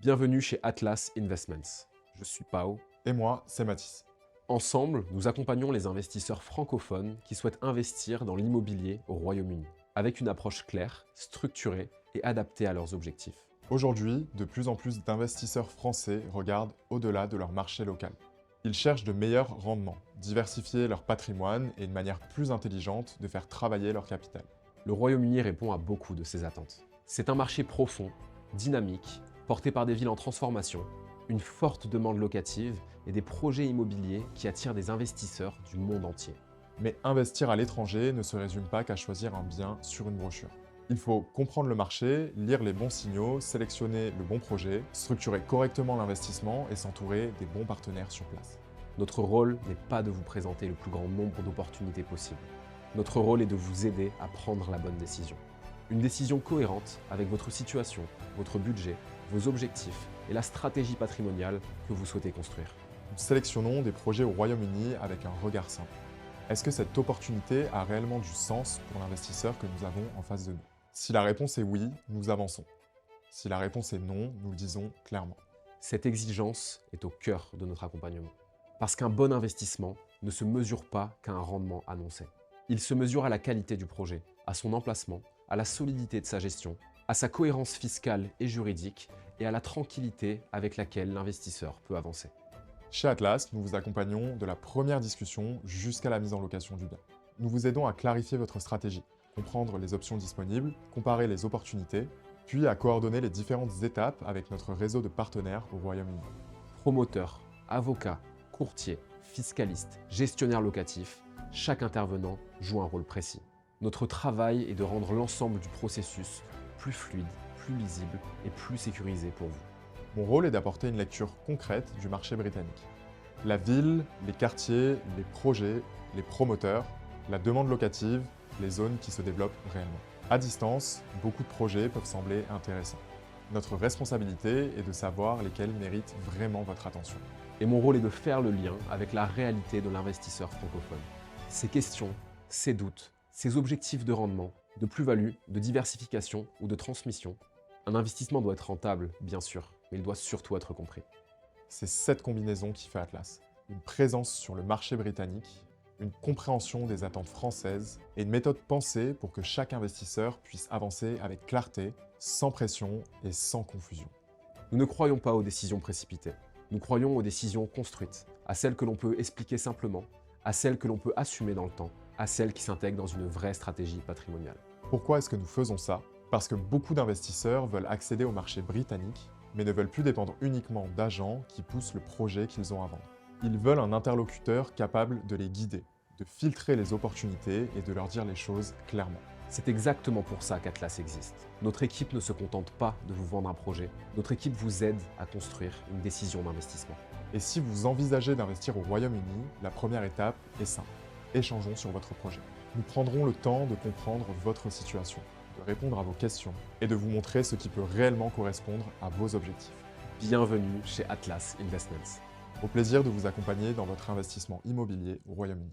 Bienvenue chez Atlas Investments. Je suis Pao. Et moi, c'est Mathis. Ensemble, nous accompagnons les investisseurs francophones qui souhaitent investir dans l'immobilier au Royaume-Uni, avec une approche claire, structurée et adaptée à leurs objectifs. Aujourd'hui, de plus en plus d'investisseurs français regardent au-delà de leur marché local. Ils cherchent de meilleurs rendements, diversifier leur patrimoine et une manière plus intelligente de faire travailler leur capital. Le Royaume-Uni répond à beaucoup de ces attentes. C'est un marché profond, dynamique, porté par des villes en transformation, une forte demande locative et des projets immobiliers qui attirent des investisseurs du monde entier. Mais investir à l'étranger ne se résume pas qu'à choisir un bien sur une brochure. Il faut comprendre le marché, lire les bons signaux, sélectionner le bon projet, structurer correctement l'investissement et s'entourer des bons partenaires sur place. Notre rôle n'est pas de vous présenter le plus grand nombre d'opportunités possibles. Notre rôle est de vous aider à prendre la bonne décision. Une décision cohérente avec votre situation, votre budget, vos objectifs et la stratégie patrimoniale que vous souhaitez construire. Nous sélectionnons des projets au Royaume-Uni avec un regard simple. Est-ce que cette opportunité a réellement du sens pour l'investisseur que nous avons en face de nous? Si la réponse est oui, nous avançons. Si la réponse est non, nous le disons clairement. Cette exigence est au cœur de notre accompagnement. Parce qu'un bon investissement ne se mesure pas qu'à un rendement annoncé. Il se mesure à la qualité du projet, à son emplacement, à la solidité de sa gestion, à sa cohérence fiscale et juridique et à la tranquillité avec laquelle l'investisseur peut avancer. Chez Atlas, nous vous accompagnons de la première discussion jusqu'à la mise en location du bien. Nous vous aidons à clarifier votre stratégie, comprendre les options disponibles, comparer les opportunités, puis à coordonner les différentes étapes avec notre réseau de partenaires au Royaume-Uni. Promoteurs, avocats, courtiers, fiscalistes, gestionnaires locatifs, chaque intervenant joue un rôle précis. Notre travail est de rendre l'ensemble du processus plus fluide, plus lisible et plus sécurisé pour vous. Mon rôle est d'apporter une lecture concrète du marché britannique. La ville, les quartiers, les projets, les promoteurs, la demande locative, les zones qui se développent réellement. À distance, beaucoup de projets peuvent sembler intéressants. Notre responsabilité est de savoir lesquels méritent vraiment votre attention. Et mon rôle est de faire le lien avec la réalité de l'investisseur francophone. Ses questions, ses doutes, ses objectifs de rendement, de plus-value, de diversification ou de transmission. Un investissement doit être rentable, bien sûr, mais il doit surtout être compris. C'est cette combinaison qui fait Atlas. Une présence sur le marché britannique, une compréhension des attentes françaises et une méthode pensée pour que chaque investisseur puisse avancer avec clarté, sans pression et sans confusion. Nous ne croyons pas aux décisions précipitées. Nous croyons aux décisions construites, à celles que l'on peut expliquer simplement, à celles que l'on peut assumer dans le temps, à celles qui s'intègrent dans une vraie stratégie patrimoniale. Pourquoi est-ce que nous faisons ça? Parce que beaucoup d'investisseurs veulent accéder au marché britannique, mais ne veulent plus dépendre uniquement d'agents qui poussent le projet qu'ils ont à vendre. Ils veulent un interlocuteur capable de les guider, de filtrer les opportunités et de leur dire les choses clairement. C'est exactement pour ça qu'Atlas existe. Notre équipe ne se contente pas de vous vendre un projet, notre équipe vous aide à construire une décision d'investissement. Et si vous envisagez d'investir au Royaume-Uni, la première étape est simple. Échangeons sur votre projet. Nous prendrons le temps de comprendre votre situation, de répondre à vos questions et de vous montrer ce qui peut réellement correspondre à vos objectifs. Bienvenue chez Atlas Investments. Au plaisir de vous accompagner dans votre investissement immobilier au Royaume-Uni.